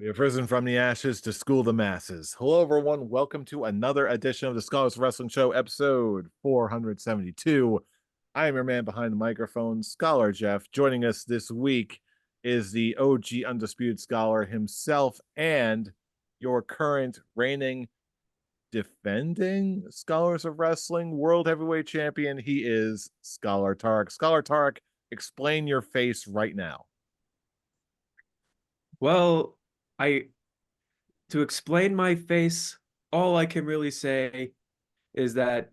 We have risen from the ashes to school the masses. Hello, everyone. Welcome to another edition of the Scholars Wrestling Show, episode 472. I am your man behind the microphone, Scholar Jeff. Joining us this week is the OG Undisputed Scholar himself and your current reigning, defending Scholars of Wrestling World Heavyweight Champion. He is Scholar Tarek. Scholar Tarek, explain your face right now. Well, I to explain my face, all I can really say is that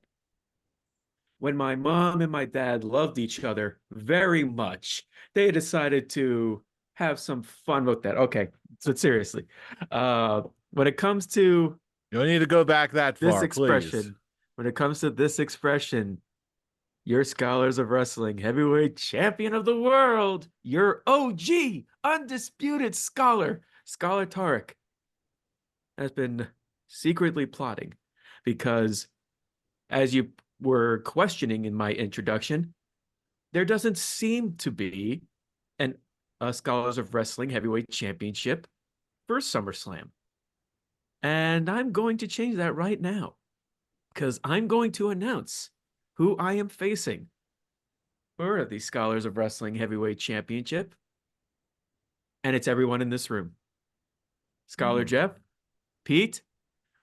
when my mom and my dad loved each other very much, they decided to have some fun with that. Okay, so seriously, when it comes to You don't need to go back that this far, please. expression, when it comes to this expression, your Scholars of Wrestling heavyweight champion of the world, your OG undisputed scholar, Scholar Tarek, has been secretly plotting because, as you were questioning in my introduction, there doesn't seem to be an a Scholars of Wrestling Heavyweight Championship for SummerSlam. And I'm going to change that right now because I'm going to announce who I am facing for the Scholars of Wrestling Heavyweight Championship. And it's everyone in this room. Scholar Jeff, Pete,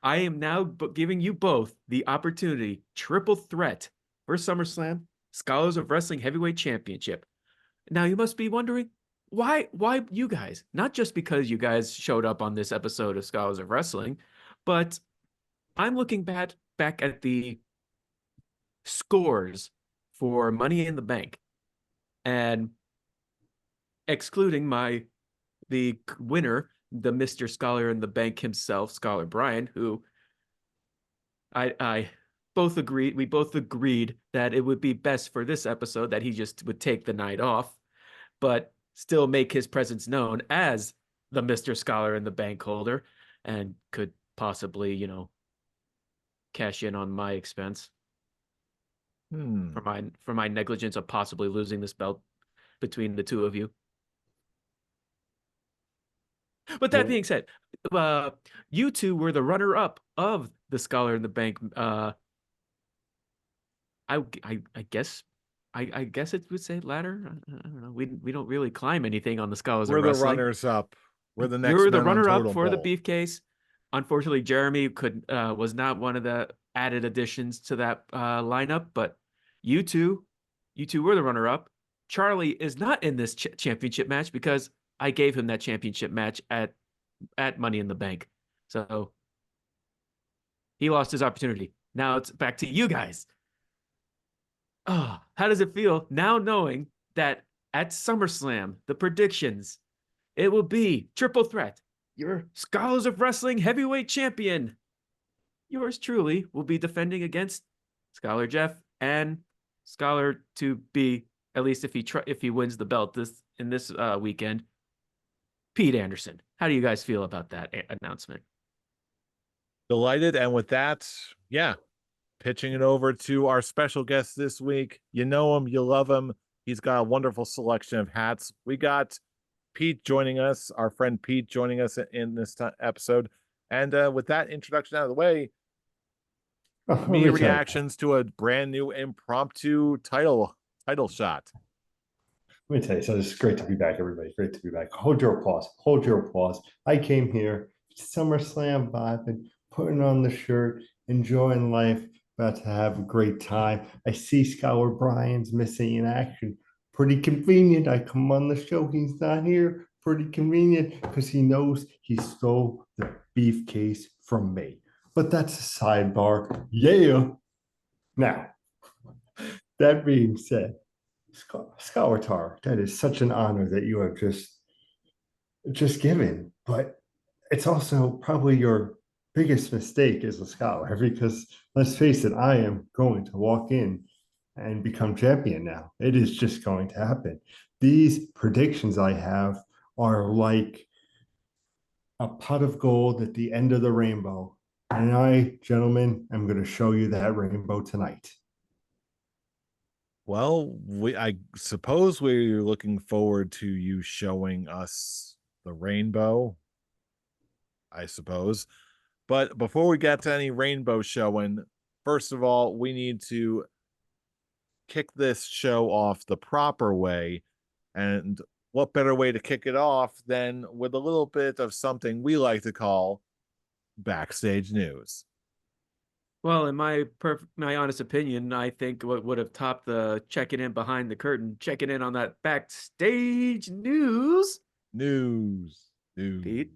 I am now giving you both the opportunity, triple threat for SummerSlam, Scholars of Wrestling Heavyweight Championship. Now you must be wondering, why you guys? Not just because you guys showed up on this episode of Scholars of Wrestling, but I'm looking back at the scores for Money in the Bank and excluding the winner, the Mr. Scholar in the Bank himself, Scholar Brian, who I both agreed, we both agreed that it would be best for this episode that he just would take the night off, but still make his presence known as the Mr. Scholar in the Bank holder and could possibly, cash in on my expense for my negligence of possibly losing this belt between the two of you. But that being said, you two were the runner-up of the Scholar in the Bank. I guess it would say ladder. I don't know. We don't really climb anything on the Scholars of We're the Wrestling. runners up. We're the You next were the men on runner-up Totem for the Pole. briefcase. Unfortunately, Jeremy was not one of the added additions to that lineup, but you two were the runner-up. Charlie is not in this championship match because I gave him that championship match at Money in the Bank. So he lost his opportunity. Now it's back to you guys. Oh, how does it feel now knowing that at SummerSlam, the predictions, it will be triple threat. Your Scholars of Wrestling heavyweight champion. Yours truly will be defending against Scholar Jeff and Scholar to be, at least if he wins the belt this weekend, Pete Anderson. How do you guys feel about that announcement? Delighted. And with that, yeah, pitching it over to our special guest this week. You know him, you love him. He's got a wonderful selection of hats. We got Pete joining us, our friend Pete joining us in this episode. And with that introduction out of the way, me reactions to a brand new impromptu title shot. Let me tell you, so it's great to be back, everybody. Great to be back. Hold your applause. Hold your applause. I came here, SummerSlam vibing, putting on the shirt, enjoying life, about to have a great time. I see Scholar Brian's missing in action. Pretty convenient. I come on the show, he's not here. Pretty convenient because he knows he stole the beef case from me. But that's a sidebar. Yeah. Now, that being said, Scholar Tar, that is such an honor that you have just given. But it's also probably your biggest mistake as a scholar because let's face it, I am going to walk in and become champion now. It is just going to happen. These predictions I have are like a pot of gold at the end of the rainbow. And I, gentlemen, am going to show you that rainbow tonight. Well, I suppose we're looking forward to you showing us the rainbow. I suppose. But before we get to any rainbow showing, first of all, we need to kick this show off the proper way. And what better way to kick it off than with a little bit of something we like to call backstage news? Well, in my honest opinion, I think what would have topped the checking in behind the curtain, checking in on that backstage news. News. News. Pete,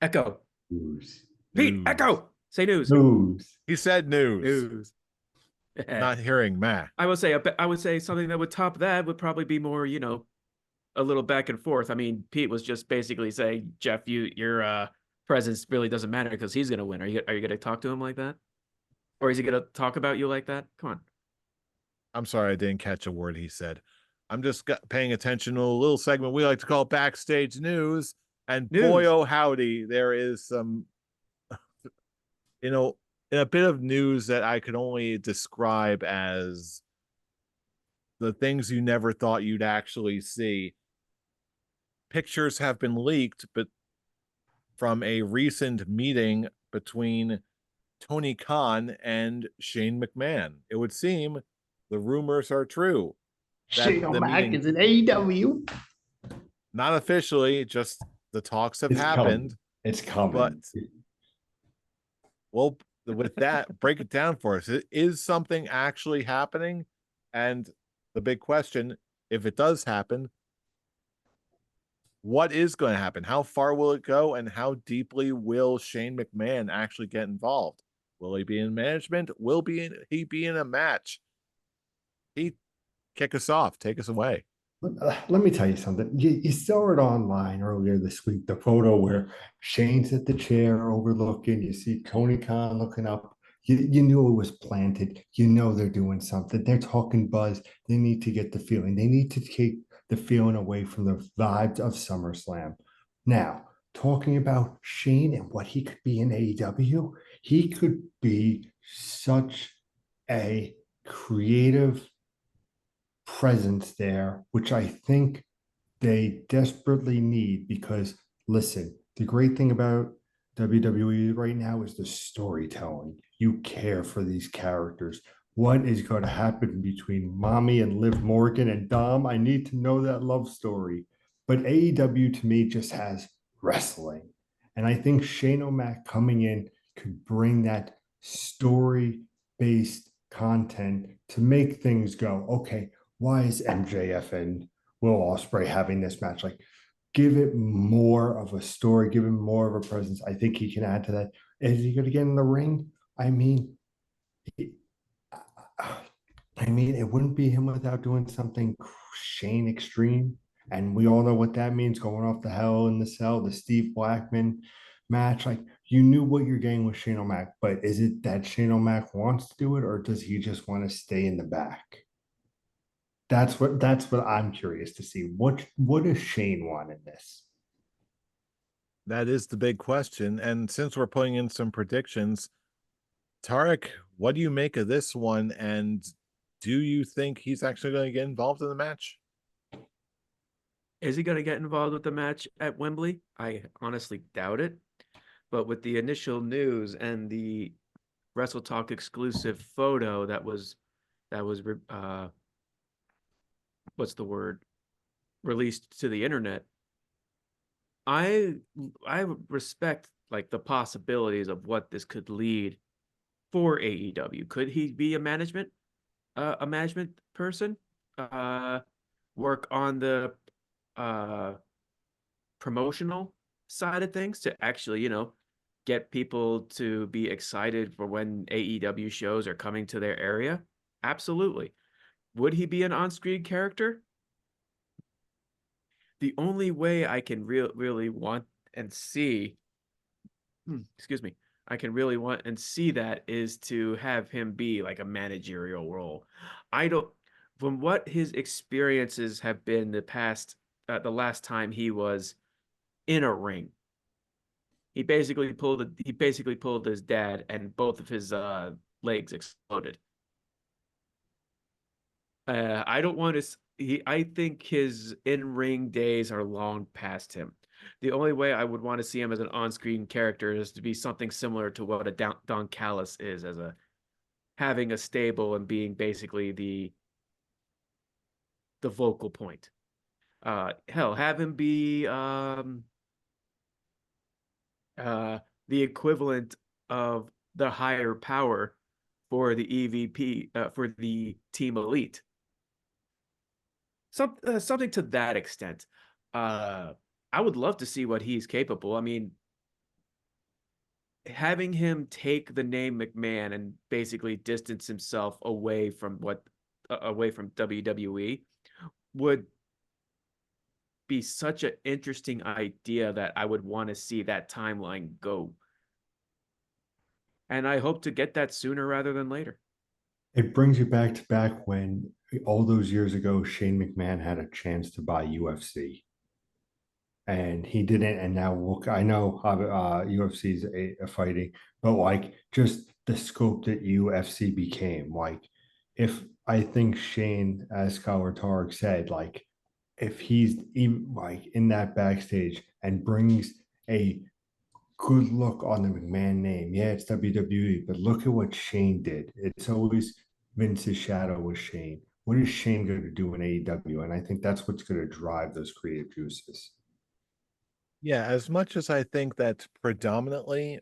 echo. News. Pete, News. echo. Say news. News. He said news. News. Not hearing Matt. I would say something that would top that would probably be more, a little back and forth. I mean, Pete was just basically saying, Jeff, your presence really doesn't matter because he's gonna win. Are you gonna talk to him like that? Or is he gonna talk about you like that? Come on. I'm sorry, I didn't catch a word he said. I'm just paying attention to a little segment we like to call backstage news. And boy, News. oh howdy, there is some, in a bit of news that I could only describe as the things you never thought you'd actually see. Pictures have been leaked, but from a recent meeting between Tony Khan and Shane McMahon. It would seem the rumors are true. Shane O'Mac is in AEW. Not officially, just the talks have happened. It's coming. But well, with that, break it down for us. Is something actually happening? And the big question, if it does happen, what is going to happen? How far will it go? And how deeply will Shane McMahon actually get involved? Will he be in management? Will he be in a match? He kick us off. Take us away. Let me tell you something. You saw it online earlier this week, the photo where Shane's at the chair overlooking. You see Tony Khan looking up. You knew it was planted. You know they're doing something. They're talking buzz. They need to get the feeling. They need to take the feeling away from the vibes of SummerSlam. Now, talking about Shane and what he could be in AEW, he could be such a creative presence there, which I think they desperately need because, listen, the great thing about WWE right now is the storytelling. You care for these characters. What is going to happen between Mommy and Liv Morgan and Dom? I need to know that love story. But AEW to me just has wrestling. And I think Shane O'Mac coming in could bring that story based content to make things go, okay, why is MJF and Will Ospreay having this match? Like, give it more of a story, give him more of a presence. I think he can add to that. Is he going to get in the ring? I mean, it wouldn't be him without doing something Shane Extreme. And we all know what that means, going off the Hell in the Cell, the Steve Blackman match. Like, you knew what you're getting with Shane O'Mac, but is it that Shane O'Mac wants to do it, or does he just want to stay in the back? That's what I'm curious to see. What does Shane want in this? That is the big question. And since we're putting in some predictions, Tarek, what do you make of this one? And do you think he's actually going to get involved in the match? Is he going to get involved with the match at Wembley? I honestly doubt it. But with the initial news and the Wrestle Talk exclusive photo that was what's the word, released to the internet, I respect like the possibilities of what this could lead for AEW. Could he be a management person? Work on the promotional side of things to actually, get people to be excited for when AEW shows are coming to their area? Absolutely. Would he be an on-screen character? The only way I can really want and see, excuse me, I can really want and see that is to have him be like a managerial role. From what his experiences have been the last time he was in a ring, he basically pulled his dad and both of his legs exploded. I don't want to. I think his in-ring days are long past him. The only way I would want to see him as an on-screen character is to be something similar to what a Don Callis is, as a having a stable and being basically the vocal point. Hell, have him be uh the equivalent of the higher power for the EVP, for the Team Elite. Something to that extent. Uh, I would love to see what he's capable. I mean, having him take the name McMahon and basically distance himself away from WWE would be such an interesting idea that I would want to see that timeline go. And I hope to get that sooner rather than later. It brings you back when all those years ago, Shane McMahon had a chance to buy UFC. And he didn't. And now look, I know UFC is a fighting, but like just the scope that UFC became. Like, if I think Shane, as Scholar Tarek said, like if he's even like in that backstage and brings a good look on the McMahon name, yeah, it's WWE, but look at what Shane did. It's always Vince's shadow with Shane. What is Shane going to do in AEW? And I think that's what's going to drive those creative juices. Yeah, as much as I think that predominantly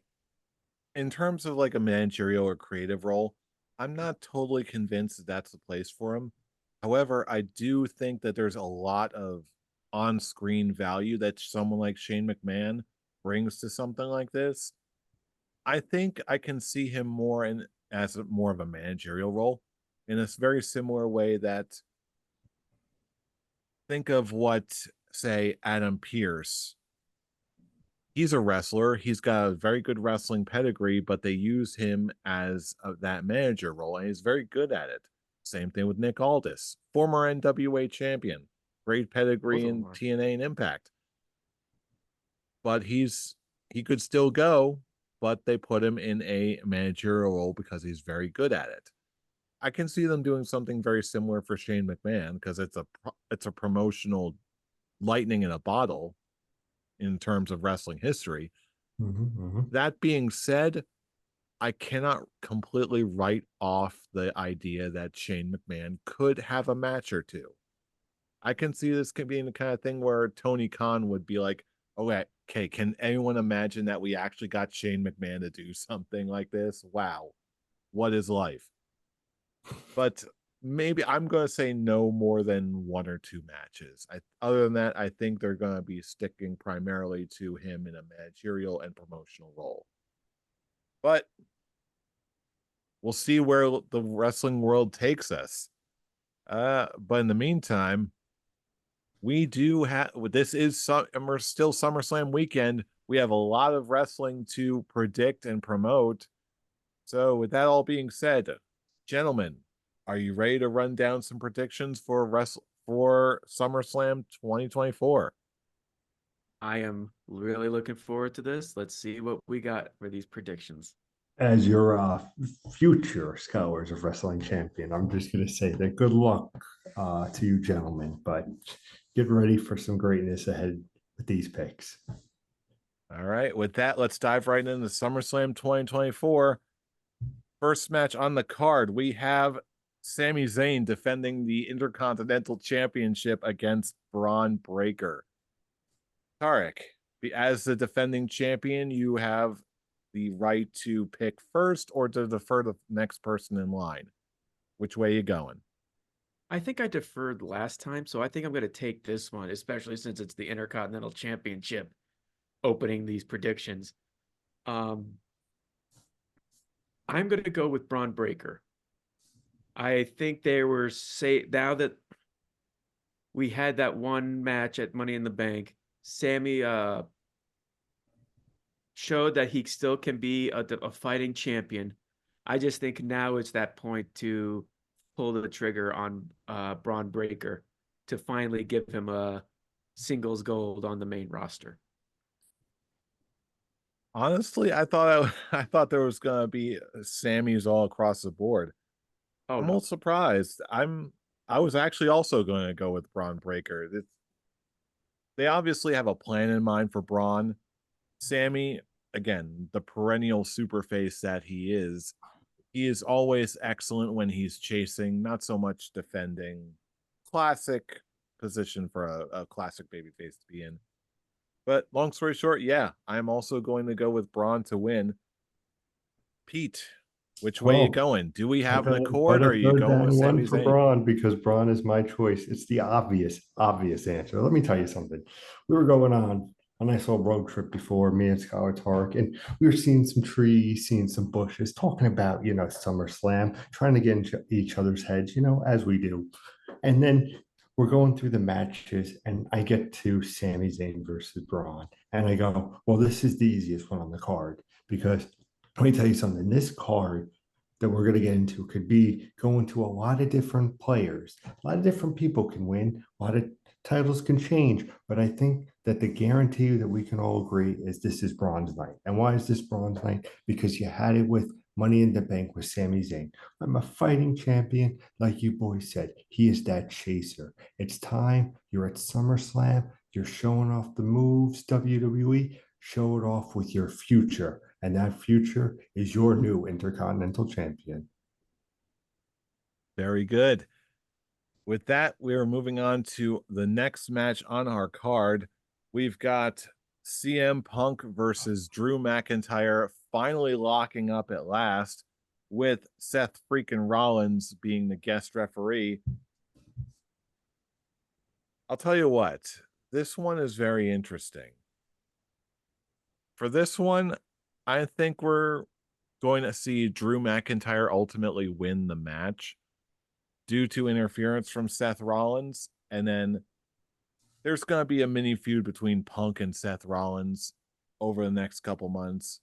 in terms of like a managerial or creative role, I'm not totally convinced that that's the place for him. However, I do think that there's a lot of on-screen value that someone like Shane McMahon brings to something like this. I think I can see him more in as more of a managerial role in a very similar way that think of what say Adam Pierce. He's a wrestler. He's got a very good wrestling pedigree, but they use him as that manager role, and he's very good at it. Same thing with Nick Aldis, former NWA champion, great Both pedigree of them in are. TNA and Impact. But he could still go, but they put him in a managerial role because he's very good at it. I can see them doing something very similar for Shane McMahon because it's a promotional lightning in a bottle in terms of wrestling history. That being said, I cannot completely write off the idea that Shane McMahon could have a match or two. I can see this could being the kind of thing where Tony Khan would be like, okay, can anyone imagine that we actually got Shane McMahon to do something like this? Wow, what is life? But maybe I'm going to say no more than one or two matches. Other than that, I think they're going to be sticking primarily to him in a managerial and promotional role. But we'll see where the wrestling world takes us. But in the meantime, we do have this is and we're still SummerSlam weekend. We have a lot of wrestling to predict and promote. So, with that all being said, gentlemen, are you ready to run down some predictions for SummerSlam 2024? I am really looking forward to this. Let's see what we got for these predictions. As your future Scholars of Wrestling champion, I'm just going to say that good luck to you, gentlemen, but get ready for some greatness ahead with these picks. All right, with that, let's dive right into SummerSlam 2024. First match on the card, we have Sami Zayn defending the Intercontinental Championship against Braun Breaker. Tarek, as the defending champion, you have the right to pick first or to defer the next person in line. Which way you going? I think I deferred last time, so I think I'm going to take this one, especially since it's the Intercontinental Championship opening these predictions. I'm going to go with Braun Breaker. I think they were now that we had that one match at Money in the Bank, Sammy showed that he still can be a fighting champion. I just think now it's that point to pull the trigger on Braun Breaker to finally give him a singles gold on the main roster. Honestly, I thought there was gonna be Sammys all across the board. Oh I'm a little no. surprised. I was actually also going to go with Braun Breaker. They obviously have a plan in mind for Braun. Sammy, again, the perennial super face that he is always excellent when he's chasing, not so much defending. Classic position for a classic babyface to be in. But long story short, yeah, I'm also going to go with Braun to win. Pete, which way you Oh, going? Do we have an accord or better are you throw going with down one Sami for Zayn? Braun because Braun is my choice. It's the obvious answer. Let me tell you something. We were going on a nice little road trip before, me and Scholar Tark, and we were seeing some trees, seeing some bushes, talking about, SummerSlam, trying to get into each other's heads, as we do. And then we're going through the matches, and I get to Sami Zayn versus Braun. And I go, well, this is the easiest one on the card because let me tell you something. This card that we're going to get into could be going to a lot of different players. A lot of different people can win. A lot of titles can change. But I think that the guarantee that we can all agree is this is Bronze Night. And why is this Bronze Night? Because you had it with Money in the Bank with Sami Zayn. I'm a fighting champion, like you boys said. He is that chaser. It's time. You're at SummerSlam. You're showing off the moves, WWE. Show it off with your future. And that future is your new Intercontinental Champion. Very good. With that, we are moving on to the next match on our card. We've got CM Punk versus Drew McIntyre finally locking up at last, with Seth freaking Rollins being the guest referee. I'll tell you what, this one is very interesting. For this one, I think we're going to see Drew McIntyre ultimately win the match due to interference from Seth Rollins. And then there's going to be a mini feud between Punk and Seth Rollins over the next couple months,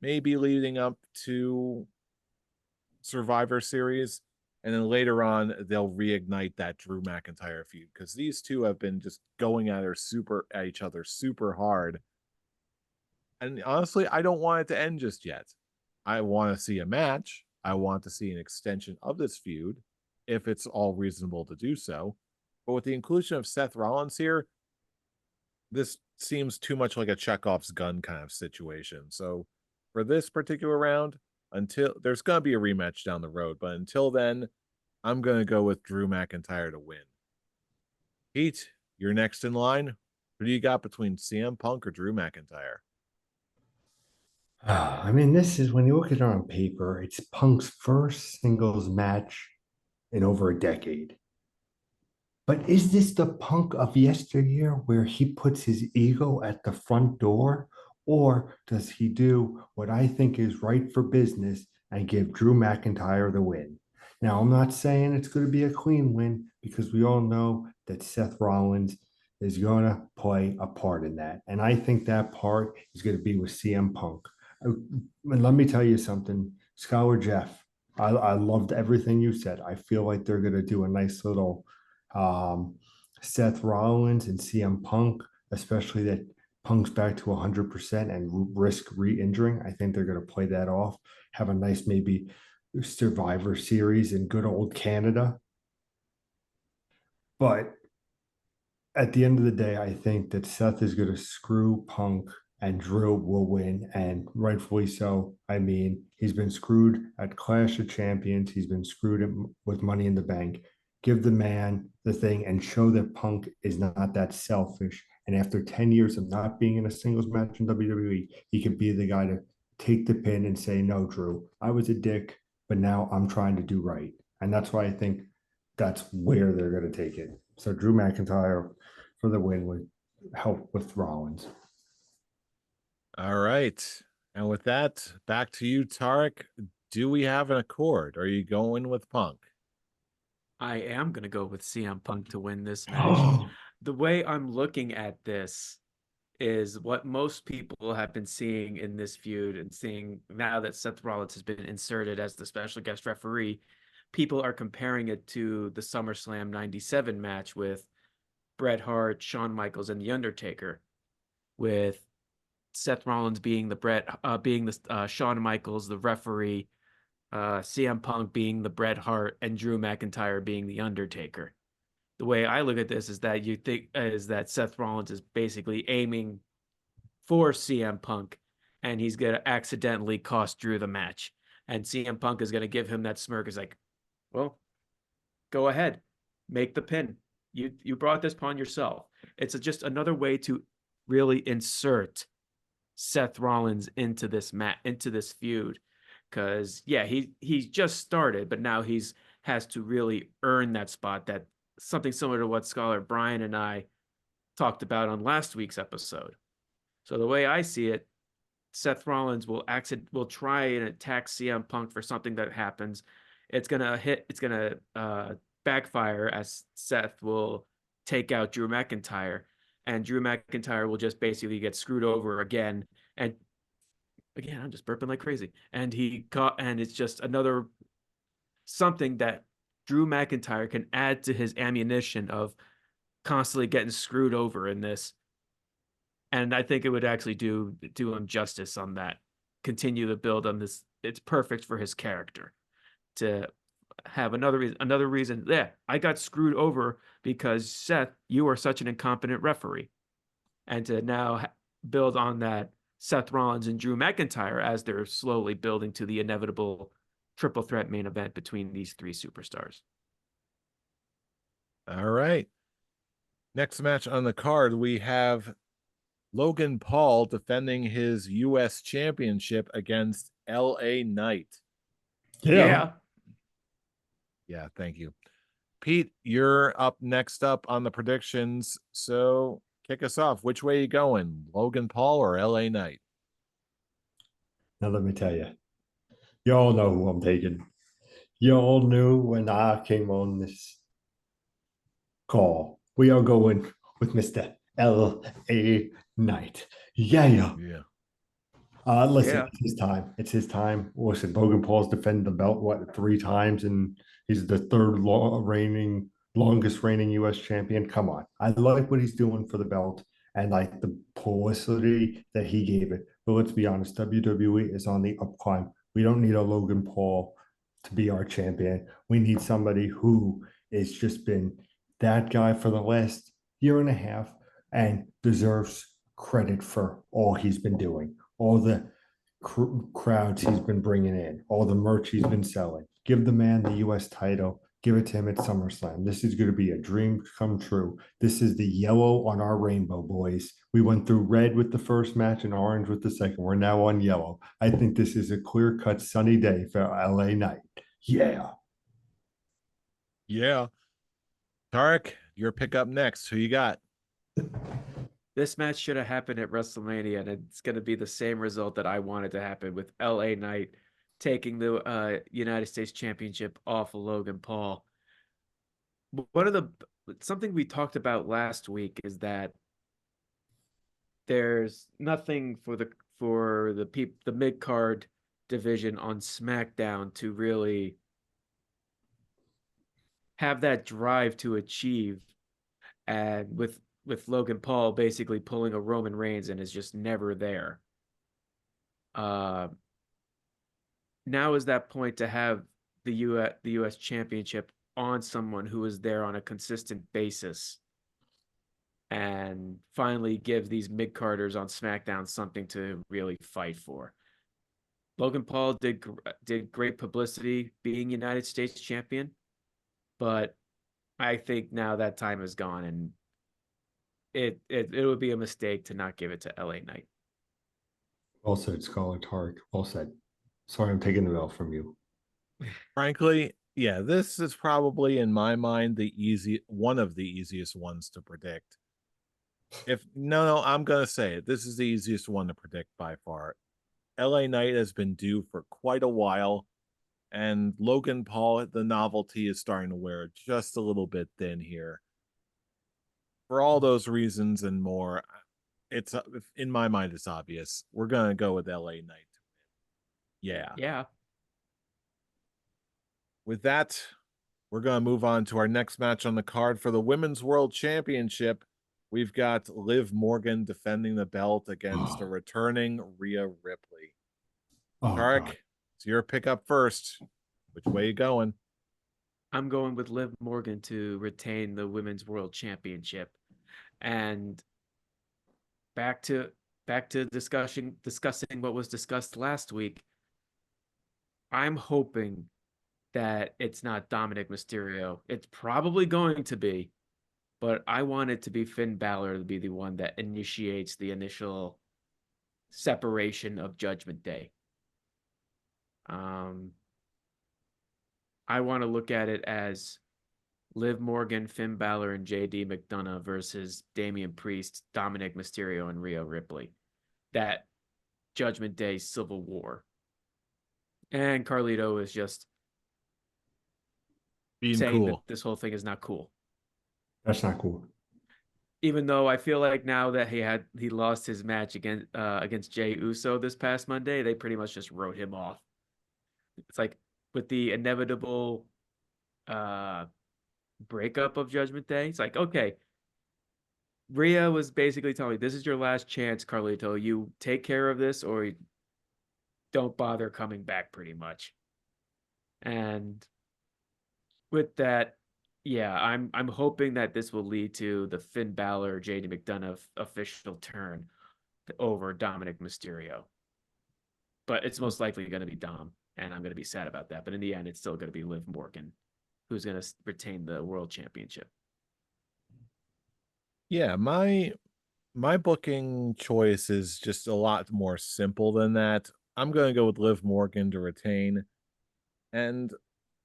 maybe leading up to Survivor Series. And then later on, they'll reignite that Drew McIntyre feud because these two have been just going at each other super hard. And honestly, I don't want it to end just yet. I want to see a match. I want to see an extension of this feud if it's all reasonable to do so. But with the inclusion of Seth Rollins here, this seems too much like a Chekhov's gun kind of situation. So for this particular round, until there's going to be a rematch down the road, but until then, I'm going to go with Drew McIntyre to win. Pete, you're next in line. Who do you got between CM Punk or Drew McIntyre? I mean, this is when you look at it on paper, it's Punk's first singles match in over a decade. But is this the Punk of yesteryear where he puts his ego at the front door? Or does he do what I think is right for business and give Drew McIntyre the win? Now, I'm not saying it's going to be a clean win because we all know that Seth Rollins is going to play a part in that. And I think that part is going to be with CM Punk. And let me tell you something, Scholar Jeff, I loved everything you said. I feel like they're going to do a nice little um, Seth Rollins and CM Punk, especially that Punk's back to 100% and risk re-injuring. I think they're going to play that off, have a nice maybe Survivor Series in good old Canada. But at the end of the day, I think that Seth is going to screw Punk and Drew will win, and rightfully so. I mean, he's been screwed at Clash of Champions. He's been screwed with Money in the Bank. Give the man the thing and show that Punk is not that selfish. And after 10 years of not being in a singles match in WWE, he could be the guy to take the pin and say, no, Drew, I was a dick, but now I'm trying to do right. And that's why I think that's where they're going to take it. So Drew McIntyre for the win would help with Rollins. All right. And with that, back to you, Tarek. Do we have an accord? Are you going with Punk? I am going to go with CM Punk to win this match. The way I'm looking at this is what most people have been seeing in this feud and seeing now that Seth Rollins has been inserted as the special guest referee. People are comparing it to the SummerSlam 97 match with Bret Hart, Shawn Michaels, and The Undertaker, with Seth Rollins being the Shawn Michaels, the referee, CM Punk being the Bret Hart and Drew McIntyre being the Undertaker. The way I look at this is that Seth Rollins is basically aiming for CM Punk, and he's gonna accidentally cost Drew the match. And CM Punk is gonna give him that smirk. Is like, well, go ahead, make the pin. You brought this upon yourself. It's just another way to really insert Seth Rollins into this feud, because yeah, he's just started, but now he's has to really earn that spot. That something similar to what Scholar Brian and I talked about on last week's episode. So the way I see it, Seth Rollins will try and attack CM Punk for something that happens. It's gonna hit. It's gonna backfire as Seth will take out Drew McIntyre, and Drew McIntyre will just basically get screwed over again. And again, I'm just burping like crazy. And it's just another something that Drew McIntyre can add to his ammunition of constantly getting screwed over in this. And I think it would actually do him justice on that. Continue to build on this. It's perfect for his character to have another reason. Yeah, I got screwed over because Seth, you are such an incompetent referee, and to now build on that Seth Rollins and Drew McIntyre as they're slowly building to the inevitable triple threat main event between these three superstars. All right. Next match on the card, we have Logan Paul defending his U.S. championship against L.A. Knight. Yeah. Yeah, thank you. Pete, you're up next up on the predictions. So kick us off. Which way are you going? Logan Paul or L.A. Knight? Now let me tell you, you all know who I'm taking. You all knew when I came on this call. We are going with Mr. L.A. Knight. Yeah. Yeah. Listen, Yeah. it's his time. It's his time. Listen, Logan Paul's defended the belt, what, 3 times, and he's the longest reigning U.S. champion. Come on. I like what he's doing for the belt and like the publicity that he gave it. But let's be honest, WWE is on the up climb. We don't need a Logan Paul to be our champion. We need somebody who has just been that guy for the last year and a half and deserves credit for all he's been doing, all the crowds he's been bringing in, all the merch he's been selling. Give the man the U.S. title. Give it to him at SummerSlam. This is going to be a dream come true. This is the yellow on our rainbow, boys. We went through red with the first match and orange with the second. We're now on yellow. I think this is a clear-cut sunny day for LA Knight. Yeah. Yeah. Tarek, your pick up next. Who you got? This match should have happened at WrestleMania, and it's going to be the same result that I wanted to happen with LA Knight taking the United States Championship off of Logan Paul. One of the something we talked about last week is that there's nothing for the mid card division on SmackDown to really have that drive to achieve, and with Logan Paul basically pulling a Roman Reigns and is just never there. Now is that point to have the US Championship on someone who is there on a consistent basis, and finally give these mid carders on SmackDown something to really fight for. Logan Paul did great publicity being United States champion, but I think now that time is gone, and it would be a mistake to not give it to LA Knight. Well said, Scholar Tarek. Well said. Sorry, I'm taking the belt from you. Frankly, yeah, this is probably in my mind one of the easiest ones to predict. I'm gonna say it. This is the easiest one to predict by far. LA Knight has been due for quite a while, and Logan Paul, the novelty is starting to wear just a little bit thin here. For all those reasons and more, it's in my mind, it's obvious. We're gonna go with LA Knight. Yeah. Yeah. With that, we're gonna move on to our next match on the card for the Women's World Championship. We've got Liv Morgan defending the belt against a returning Rhea Ripley. Oh, Tarek, God. It's your pick up first. Which way you going? I'm going with Liv Morgan to retain the Women's World Championship. And back to discussing what was discussed last week. I'm hoping that it's not Dominic Mysterio. It's probably going to be, but I want it to be Finn Balor to be the one that initiates the initial separation of Judgment Day. I want to look at it as Liv Morgan, Finn Balor, and JD McDonough versus Damian Priest, Dominic Mysterio, and Rhea Ripley. That Judgment Day Civil War. And Carlito is just Being saying that cool. this whole thing is not cool. That's not cool. Even though I feel like now that he lost his match against Jey Uso this past Monday, they pretty much just wrote him off. It's like with the inevitable breakup of Judgment Day. It's like, okay, Rhea was basically telling me, this is your last chance, Carlito. You take care of this or don't bother coming back, pretty much. And with that, yeah, I'm hoping that this will lead to the Finn Balor, JD McDonough official turn over Dominic Mysterio. But it's most likely going to be Dom, and I'm going to be sad about that. But in the end, it's still going to be Liv Morgan, who's going to retain the world championship. Yeah, my booking choice is just a lot more simple than that. I'm going to go with Liv Morgan to retain. And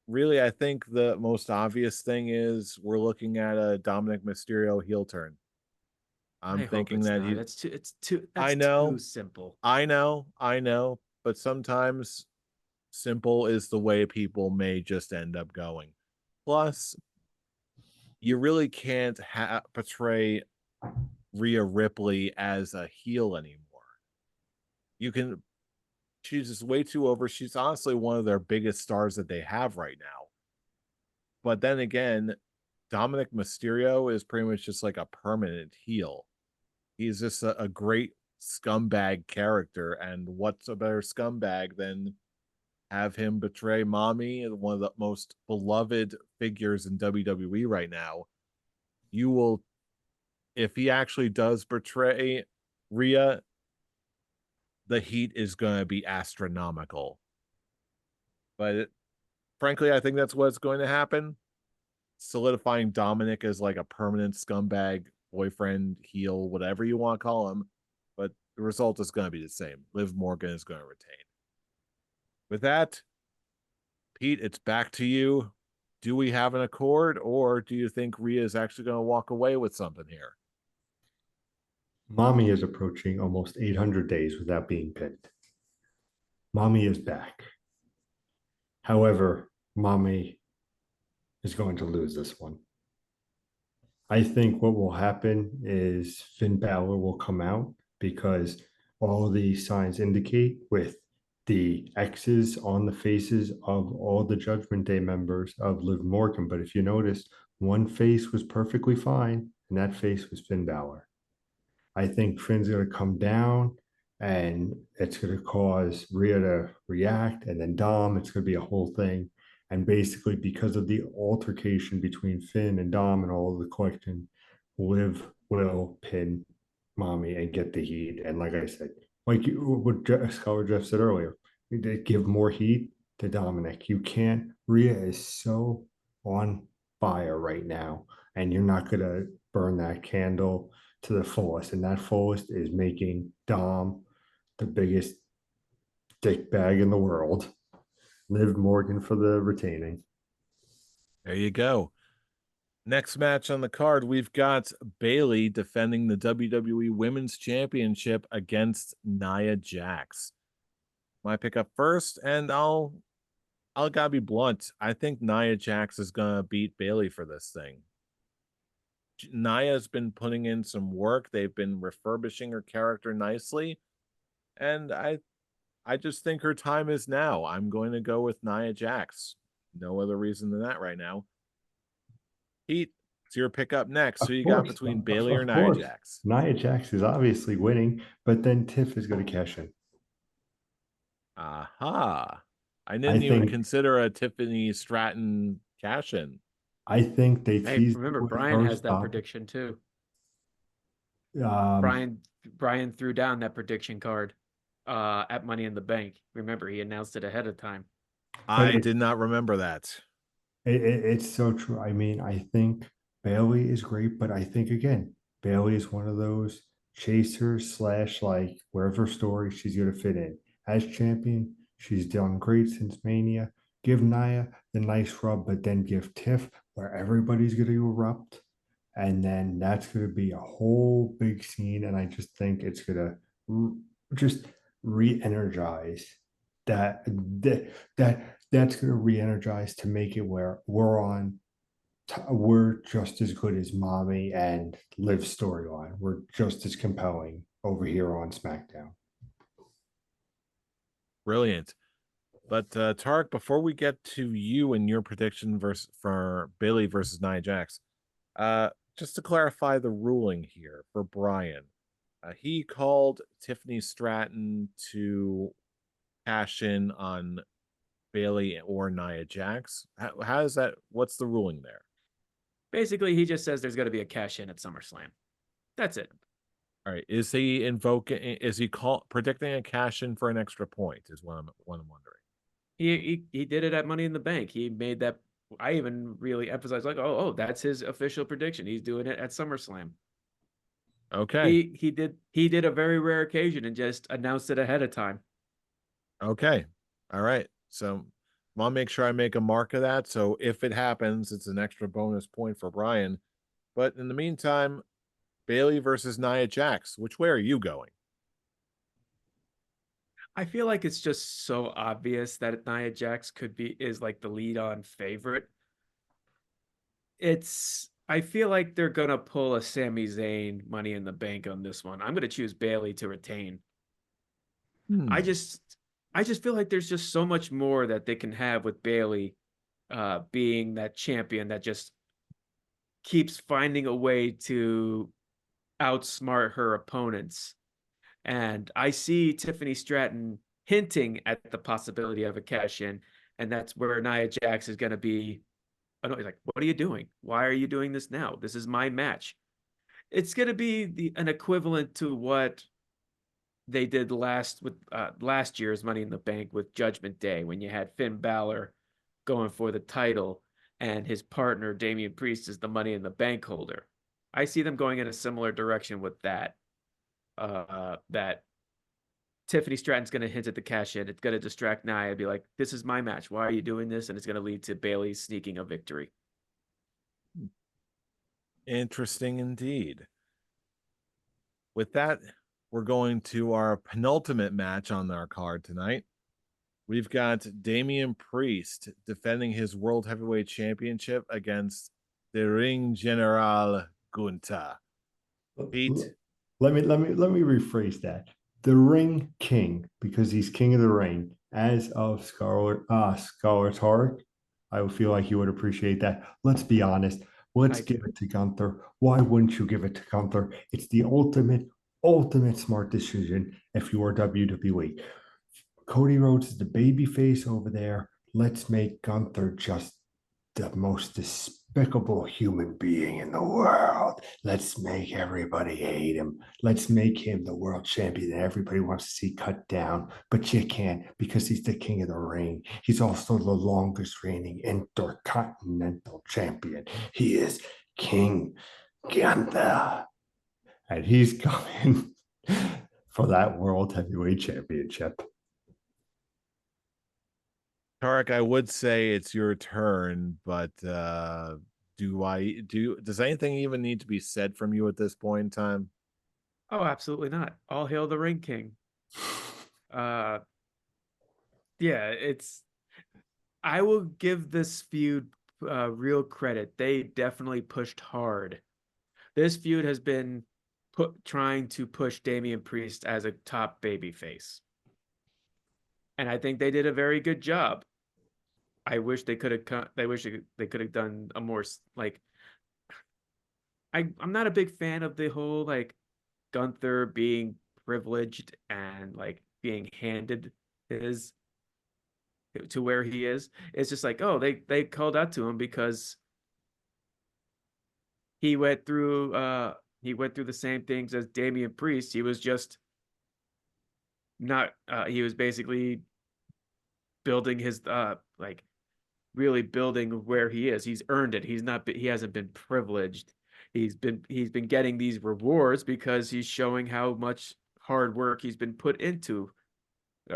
really, I think the most obvious thing is we're looking at a Dominic Mysterio heel turn. I'm I hope thinking it's that not. I That's too know, simple. I know, but sometimes simple is the way people may just end up going. Plus, you really can't portray Rhea Ripley as a heel anymore. You can, she's just way too over. She's honestly one of their biggest stars that they have right now. But then again, Dominic Mysterio is pretty much just like a permanent heel. He's just a great scumbag character. And what's a better scumbag than have him betray mommy, one of the most beloved figures in WWE right now? You will, if he actually does betray Rhea, the heat is going to be astronomical. But frankly, I think that's what's going to happen. Solidifying Dominic as like a permanent scumbag, boyfriend, heel, whatever you want to call him. But the result is going to be the same. Liv Morgan is going to retain. With that, Pete, it's back to you. Do we have an accord, or do you think Rhea is actually going to walk away with something here? Mommy is approaching almost 800 days without being pinned. Mommy is back. However, Mommy is going to lose this one. I think what will happen is Finn Balor will come out because all the signs indicate with the X's on the faces of all the Judgment Day members of Liv Morgan. But if you notice, one face was perfectly fine, and that face was Finn Balor. I think Finn's going to come down and it's going to cause Rhea to react, and then Dom, it's going to be a whole thing. And basically, because of the altercation between Finn and Dom and all of the collection, Liv will pin Mommy and get the heat. And like I said, like what Scholar Jeff said earlier, they give more heat to Dominic. You can't. Rhea is so on fire right now, and you're not going to burn that candle to the fullest. And that fullest is making Dom the biggest dick bag in the world. Liv Morgan for the retaining. There you go. Next match on the card, we've got Bayley defending the WWE Women's Championship against Nia Jax. My pick up first, and I'll gotta be blunt. I think Nia Jax is gonna beat Bayley for this thing. Nia's been putting in some work. They've been refurbishing her character nicely, and I just think her time is now. I'm going to go with Nia Jax. No other reason than that right now. Pete, it's your pick up next. Who you got between Bayley or Nia Jax? Nia Jax is obviously winning, but then Tiff is going to cash in. Aha. I I didn't even think consider a Tiffany Stratton cash in. I think they Hey, teased it remember with Brian her has that stop. prediction too. Um, Brian threw down that prediction card at Money in the Bank. Remember, he announced it ahead of time. but I did not remember that. it's so true. I mean, I think Bailey is great, but I think again, Bailey is one of those chasers slash like wherever story she's gonna fit in. As champion, she's done great since Mania. Give Nia the nice rub, but then give Tiff where everybody's gonna erupt. And then that's gonna be a whole big scene. And I just think it's gonna just re-energize that that's going to re-energize to make it where we're just as good as Mommy and Liv's storyline. We're just as compelling over here on SmackDown. Brilliant. But Tarek, before we get to you and your prediction for Bailey versus Nia Jax, just to clarify the ruling here for Brian, he called Tiffany Stratton to cash in on Bailey or Nia Jax. How is that? What's the ruling there? Basically, he just says there's going to be a cash in at SummerSlam. That's it. All right. Is he invoking? Is he predicting a cash in for an extra point? Is what I'm wondering. He did it at Money in the Bank. He made that. I even really emphasized like, oh, that's his official prediction. He's doing it at SummerSlam. Okay. He did a very rare occasion and just announced it ahead of time. Okay. All right. So I'll make sure I make a mark of that. So if it happens, it's an extra bonus point for Brian. But in the meantime, Bailey versus Nia Jax. Which way are you going? I feel like it's just so obvious that Nia Jax is like the lead on favorite. I feel like they're gonna pull a Sami Zayn Money in the Bank on this one. I'm gonna choose Bailey to retain. I Hmm. just I just feel like there's just so much more that they can have with Bailey being that champion that just keeps finding a way to outsmart her opponents. And I see Tiffany Stratton hinting at the possibility of a cash in, and that's where Nia Jax is going to be. I know, like, what are you doing? Why are you doing this now? This is my match. It's going to be an equivalent to what they did last year's Money in the Bank with Judgment Day, when you had Finn Balor going for the title and his partner Damian Priest is the Money in the Bank holder. I see them going in a similar direction with that. That Tiffany Stratton's going to hint at the cash in. It's going to distract Nia and be like, "This is my match. Why are you doing this?" And it's going to lead to Bailey sneaking a victory. Interesting indeed. With that, we're going to our penultimate match on our card tonight. We've got Damian Priest defending his World Heavyweight Championship against the Ring General Gunta. Pete. Let me rephrase that. The Ring King, because he's King of the Ring, as of Scholar Tarek, I would feel like you would appreciate that. Let's be honest. Let's I give do. it to Gunther. Why wouldn't you give it to Gunther? It's the ultimate smart decision if you are WWE. Cody Rhodes is the baby face over there. Let's make Gunther just the most despicable human being in the world. Let's make everybody hate him. Let's make him the world champion that everybody wants to see cut down. But you can't, because he's the king of the ring. He's also the longest reigning intercontinental champion. He is King Gunther. And he's coming for that world heavyweight championship. Tarek, I would say it's your turn, but does anything even need to be said from you at this point in time? Oh, absolutely not. All hail the Ring King. Uh, yeah, I will give this feud real credit. They definitely pushed hard. This feud has been trying to push Damian Priest as a top baby face. And I think they did a very good job. I wish they could have they could have done a more like I'm not a big fan of the whole like Gunther being privileged and like being handed his to where he is. It's just like, oh, they called out to him because he went through the same things as Damian Priest. He was just not he was basically building his like really building where he is. He's earned it. He hasn't been privileged. He's been getting these rewards because he's showing how much hard work he's been put into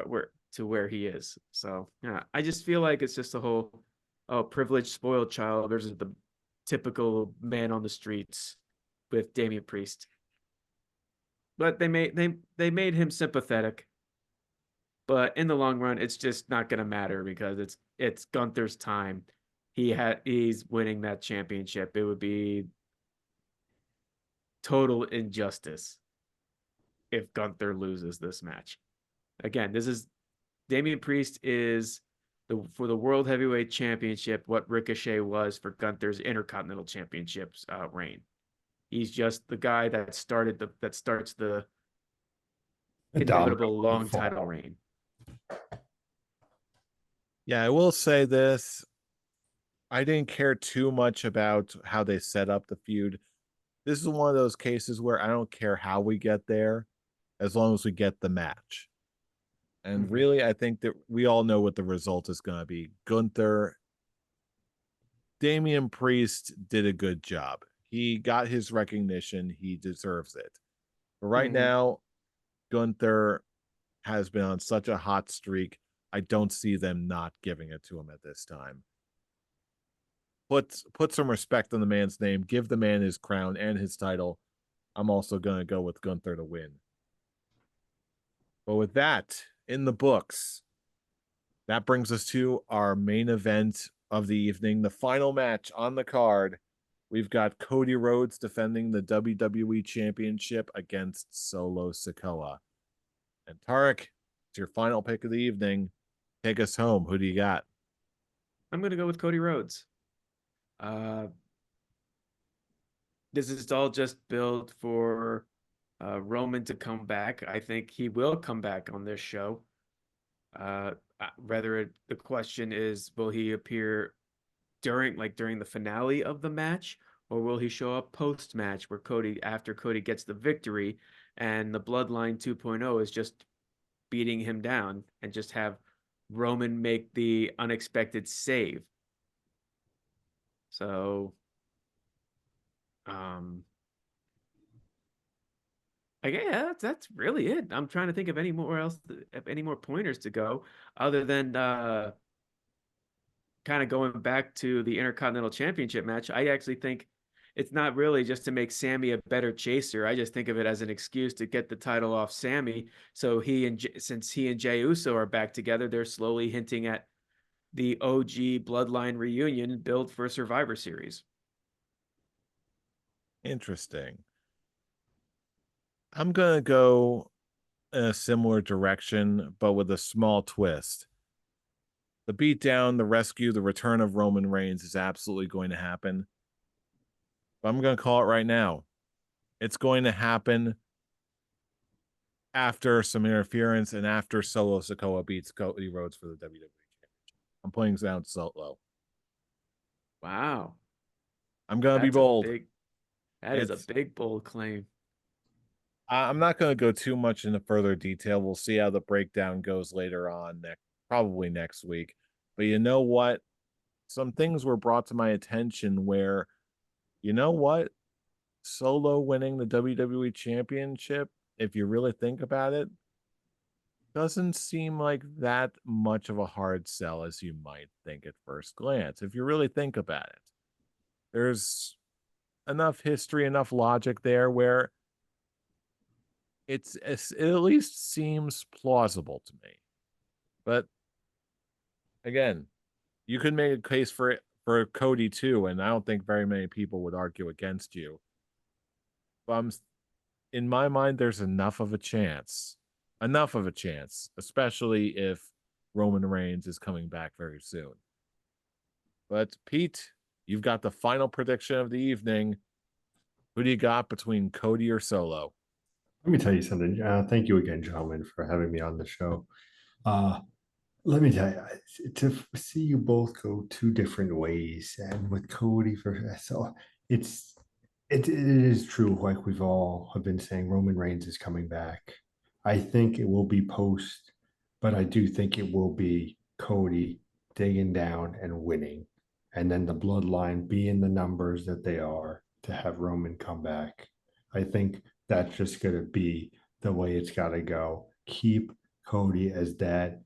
where he is. So yeah, I just feel like it's just a whole privileged spoiled child versus the typical man on the streets with Damian Priest. But they made him sympathetic. But in the long run, it's just not gonna matter because it's Gunther's time. He's winning that championship. It would be total injustice if Gunther loses this match. Again, this is Damian Priest is for the World Heavyweight Championship what Ricochet was for Gunther's Intercontinental Championships reign. He's just the guy that starts the inevitable long title reign. Yeah, I will say this. I didn't care too much about how they set up the feud. This is one of those cases where I don't care how we get there as long as we get the match. And really, I think that we all know what the result is going to be. Damian Priest did a good job. He got his recognition. He deserves it. But right now, Gunther has been on such a hot streak. I don't see them not giving it to him at this time. Put some respect on the man's name. Give the man his crown and his title. I'm also going to go with Gunther to win. But with that in the books, that brings us to our main event of the evening, the final match on the card. We've got Cody Rhodes defending the WWE Championship against Solo Sikoa. And Tarek, it's your final pick of the evening. Take us home. Who do you got? I'm going to go with Cody Rhodes. This is all just built for Roman to come back. I think he will come back on this show. The question is, will he appear during the finale of the match, or will he show up post match where after Cody gets the victory and the Bloodline 2.0 is just beating him down and just have Roman make the unexpected save. So, yeah, that's really it. I'm trying to think of any more pointers to go other than kind of going back to the Intercontinental Championship match. I actually think it's not really just to make Sammy a better chaser. I just think of it as an excuse to get the title off Sammy. So since he and Jey Uso are back together, they're slowly hinting at the OG Bloodline reunion built for Survivor Series. Interesting. I'm going to go in a similar direction, but with a small twist. The beatdown, the rescue, the return of Roman Reigns is absolutely going to happen. But I'm going to call it right now. It's going to happen after some interference and after Solo Sikoa beats Cody Rhodes for the WWE Championship. I'm putting it down Solo. Wow. I'm going to be bold. That is a big, bold claim. I'm not going to go too much into further detail. We'll see how the breakdown goes later on, probably next week. But you know what? Some things were brought to my attention where, you know what? Solo winning the WWE Championship, if you really think about it, doesn't seem like that much of a hard sell as you might think at first glance. If you really think about it, there's enough history, enough logic there where it at least seems plausible to me. But again, you could make a case for Cody too, and I don't think very many people would argue against you. But in my mind, there's enough of a chance, especially if Roman Reigns is coming back very soon. But Pete, you've got the final prediction of the evening. Who do you got between Cody or Solo? Let me tell you something. Thank you again, gentlemen, for having me on the show. let me tell you, to see you both go two different ways, and with Cody for so it's it is true, like we've all have been saying, Roman Reigns is coming back. I think it will be post, but I do think it will be Cody digging down and winning, and then the bloodline being the numbers that they are to have Roman come back. I think that's just gonna be the way it's gotta go. Keep Cody as that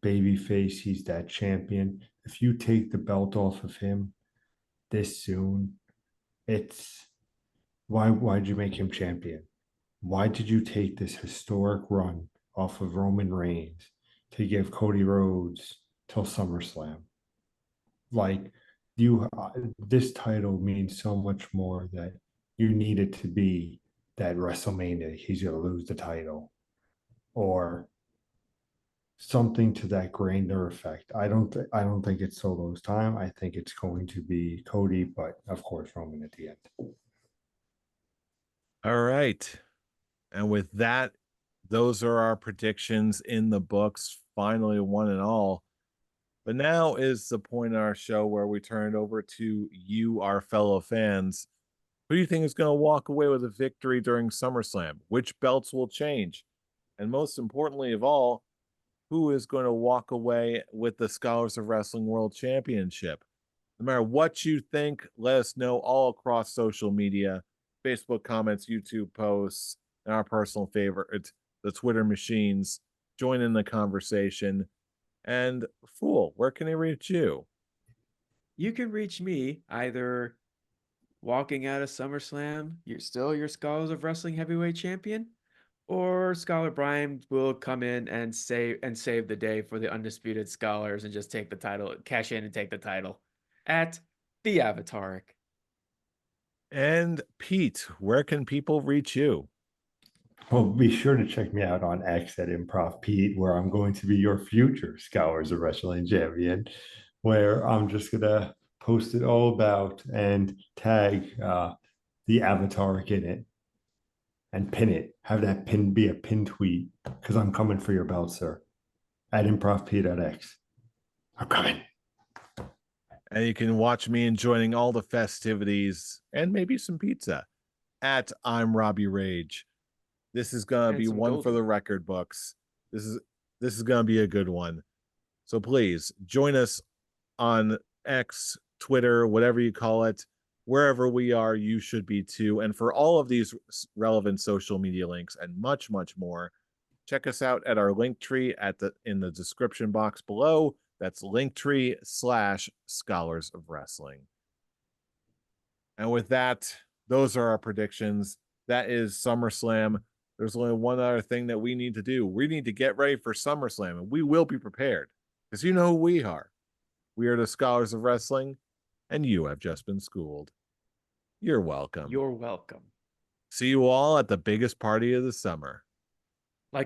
babyface. He's that champion. If you take the belt off of him this soon, it's why'd you make him champion? Why did you take this historic run off of Roman Reigns to give Cody Rhodes till SummerSlam? Like you, this title means so much more that you need it to be that WrestleMania. He's gonna lose the title, or something to that grander effect. I don't think it's Solo's time. I think it's going to be Cody, but of course Roman at the end. All right. And with that, those are our predictions in the books, finally, one and all. But now is the point in our show where we turn it over to you, our fellow fans. Who do you think is going to walk away with a victory during SummerSlam? Which belts will change? And most importantly of all, who is going to walk away with the Scholars of Wrestling World Championship? No matter what you think, let us know all across social media, Facebook comments, YouTube posts, and our personal favorite, the Twitter machines. Join in the conversation. And Fool, where can they reach you? You can reach me either walking out of SummerSlam, you're still your Scholars of Wrestling heavyweight champion, or Scholar Brian will come in and save the day for the undisputed Scholars and just take the title, cash in and take the title at the Avataric. And Pete, where can people reach you? Well, be sure to check me out on X at Improv Pete, where I'm going to be your future Scholars of Wrestling champion, where I'm just gonna post it all about and tag the avatar in it and pin it. Have that pin be a pin tweet because I'm coming for your belt, sir. At Improv Pete at X. I'm coming. And you can watch me enjoying all the festivities and maybe some pizza at I'm Robbie Rage. This is gonna And be some one for the Golden. record books. This is gonna be a good one. So please join us on X, Twitter, whatever you call it, wherever we are, you should be too. And for all of these relevant social media links and much, much more, check us out at our link tree in the description box below. That's linktree/Scholars of Wrestling. And with that, those are our predictions. That is SummerSlam. There's only one other thing that we need to do. We need to get ready for SummerSlam, and we will be prepared because you know who we are. We are the Scholars of Wrestling, and you have just been schooled. You're welcome. You're welcome. See you all at the biggest party of the summer.